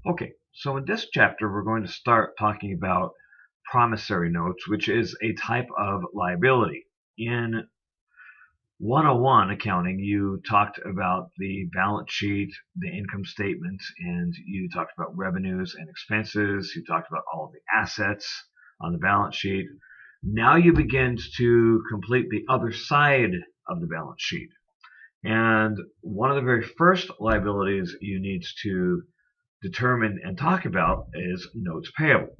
Okay, so in this chapter, we're going to start talking about promissory notes, which is a type of liability. In 101 accounting, you talked about the balance sheet, the income statement, and you talked about revenues and expenses. You talked about all of the assets on the balance sheet. Now you begin to complete the other side of the balance sheet. And one of the very first liabilities you need to determine and talk about is notes payable.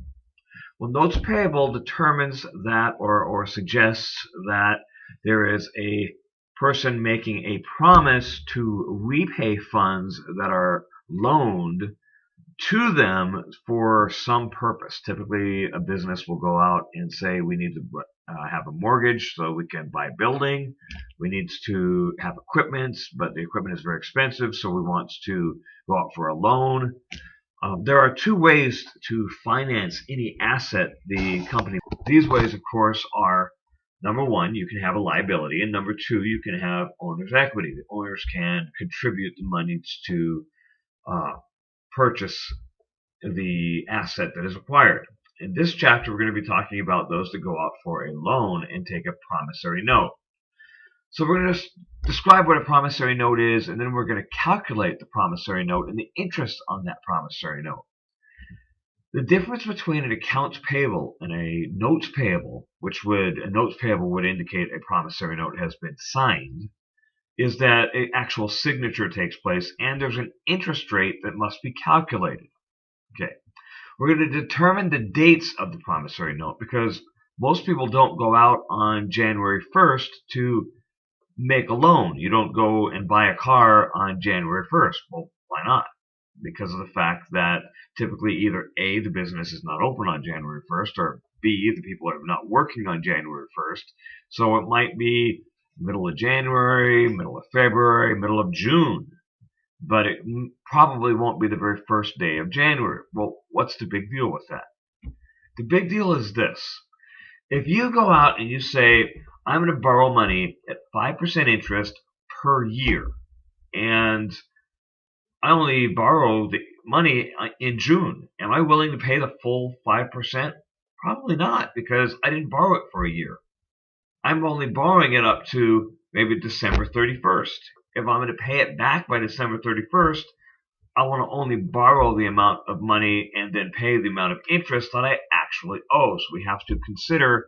Well, notes payable determines that or suggests that there is a person making a promise to repay funds that are loaned to them for some purpose. Typically, a business will go out and say, we need to have a mortgage so we can buy a building. We need to have equipment, but the equipment is very expensive, so we want to go out for a loan. There are two ways to finance any asset the company. These ways, of course, are number one, you can have a liability, and number two, you can have owner's equity. The owners can contribute the money to purchase the asset that is acquired. In this chapter, we're going to be talking about those that go out for a loan and take a promissory note. So we're going to describe what a promissory note is, and then we're going to calculate the promissory note and the interest on that promissory note. The difference between an accounts payable and a notes payable, a notes payable would indicate a promissory note has been signed, is that an actual signature takes place and there's an interest rate that must be calculated. Okay, we're going to determine the dates of the promissory note because most people don't go out on January 1st to make a loan. You don't go and buy a car on January 1st. Well, why not? Because of the fact that typically either A, the business is not open on January 1st, or B, the people are not working on January 1st. So it might be middle of January, middle of February, middle of June, but it probably won't be the very first day of January. Well, what's the big deal with that? The big deal is this. If you go out and you say, I'm going to borrow money at 5% interest per year, and I only borrow the money in June, am I willing to pay the full 5%? Probably not, because I didn't borrow it for a year. I'm only borrowing it up to maybe December 31st. If I'm going to pay it back by December 31st, I want to only borrow the amount of money and then pay the amount of interest that I actually owe. So we have to consider,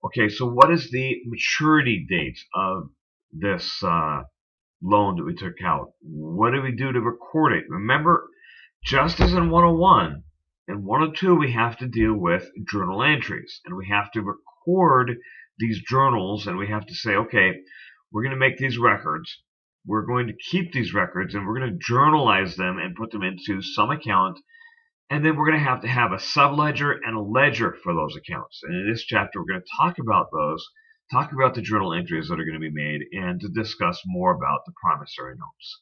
okay, so what is the maturity date of this loan that we took out? What do we do to record it? Remember, just as in 101, in 102 we have to deal with journal entries, and we have to record these journals, and we have to say, okay, we're going to make these records. We're going to keep these records, and we're going to journalize them and put them into some account, and then we're going to have a subledger and a ledger for those accounts. And in this chapter, we're going to talk about those, talk about the journal entries that are going to be made, and to discuss more about the promissory notes.